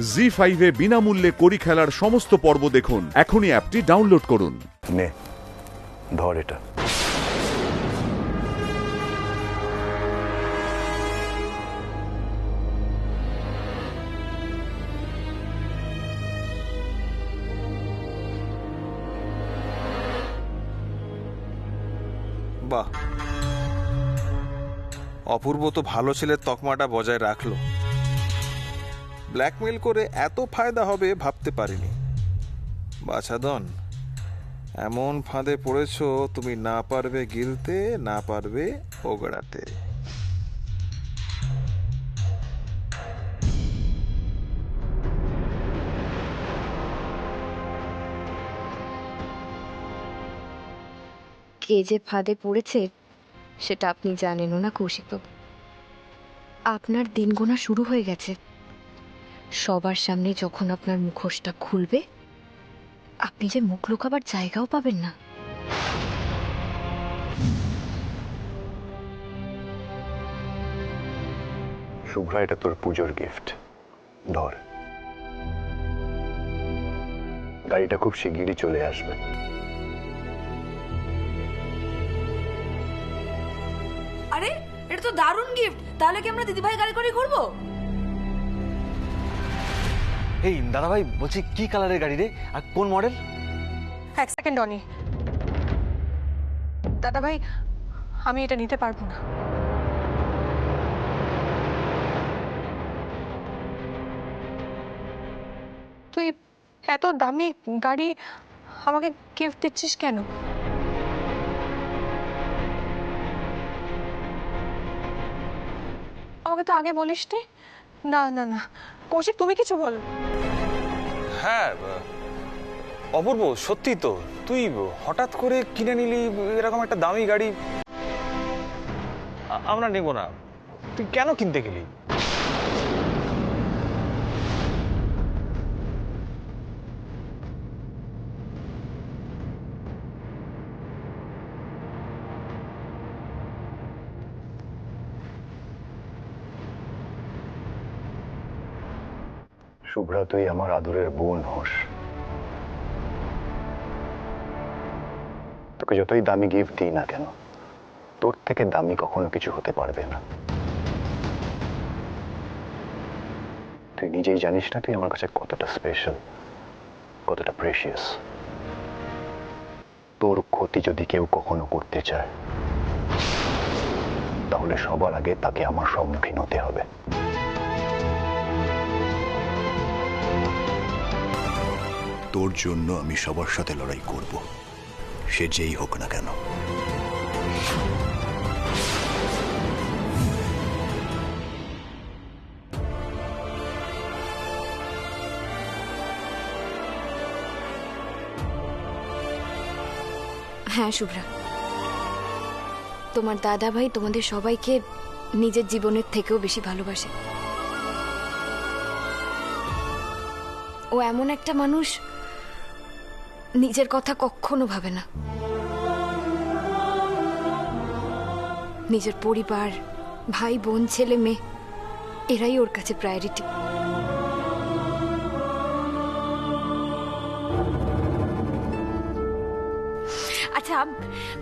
জি5 এ বিনামূল্যে কড়ি খেলার সমস্ত পর্ব দেখুন। এখনই অ্যাপটি ডাউনলোড করুন। নে ধর এটা। বাহ, অপূর্ব তো ভালো ছেলের তকমাটা বজায় রাখলো। ব্ল্যাকমেল করে এত ফায়দা হবে ভাবতে পারিনি। বাছাধন, এমন ফাঁদে পড়েছো তুমি না পারবে গিলতে, না পারবে ওগড়াতে। কে যে ফাঁদে পড়েছে সেটা আপনি জানেনও না কৌশিকবাবু। আপনার দিন গোনা শুরু হয়ে গেছে। সবার সামনে যখন আপনার মুখোশটা খুলবে, আপনি যে মুখ লুকাবার জায়গাও পাবেন না। শুভ্রা, এটা তোর পুজোর গিফট, ধর। গাড়িটা খুব শিগগিরই চলে আসবে। আরে এটা তো দারুণ গিফট। তাহলে কি আমরা দিদিভাই গাড়ি করে ঘুরবো? এই দাদাভাই, বলছি কি কালারের গাড়ি রে, আর কোন মডেল? এক সেকেন্ড অনি। দাদা ভাই, আমি এটা নিতে পারবো না। তুই এত দামি গাড়ি আমাকে গিফট দিচ্ছিস কেন? আমাকে তো আগে বলিসনি। না না না কৌশিক, তুমি কিছু বল। হ্যাঁ অপূর্ব, সত্যি তো তুই হঠাৎ করে কিনে নিলি এরকম একটা দামি গাড়ি। আমরা নেব না। তুই কেন কিনতে গেলি? শুভ্রা, তুই আমার আদরের বোন হোস। তোকে যতই দামি গিফট দিই না কেন, তোর থেকে দামি কখনো কিছু হতে পারবে না। তুই নিজেই জানিস না তুই আমার কাছে কতটা স্পেশাল, কতটা প্রেশিয়াস। তোর ক্ষতি যদি কেউ কখনো করতে চায়, তাহলে সবার আগে তাকে আমার সম্মুখীন হতে হবে। তোর জন্য আমি সবার সাথে লড়াই করব, সে যেই হোক না কেন। হ্যাঁ শুভ্রা, তোমার দাদা ভাই তোমাদের সবাইকে নিজের জীবনের থেকেও বেশি ভালোবাসে। ও এমন একটা মানুষ, নিজের কথা কখনো ভাবে না। নিজের পরিবার, ভাই বোন, ছেলে মেয়ে, এরাই ওর কাছে প্রায়োরিটি। আচ্ছা,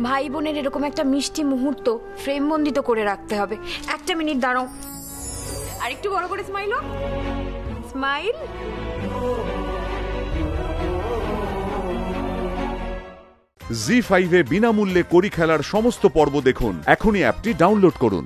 ভাই বোনের এরকম একটা মিষ্টি মুহূর্ত ফ্রেম বন্দিত করে রাখতে হবে। একটা মিনিট দাঁড়াও, আরেকটু বড় করে স্মাইল। স্মাইল। জি5 এ বিনামূল্যে কড়ি খেলার সমস্ত পর্ব দেখুন। এখনই অ্যাপটি ডাউনলোড করুন।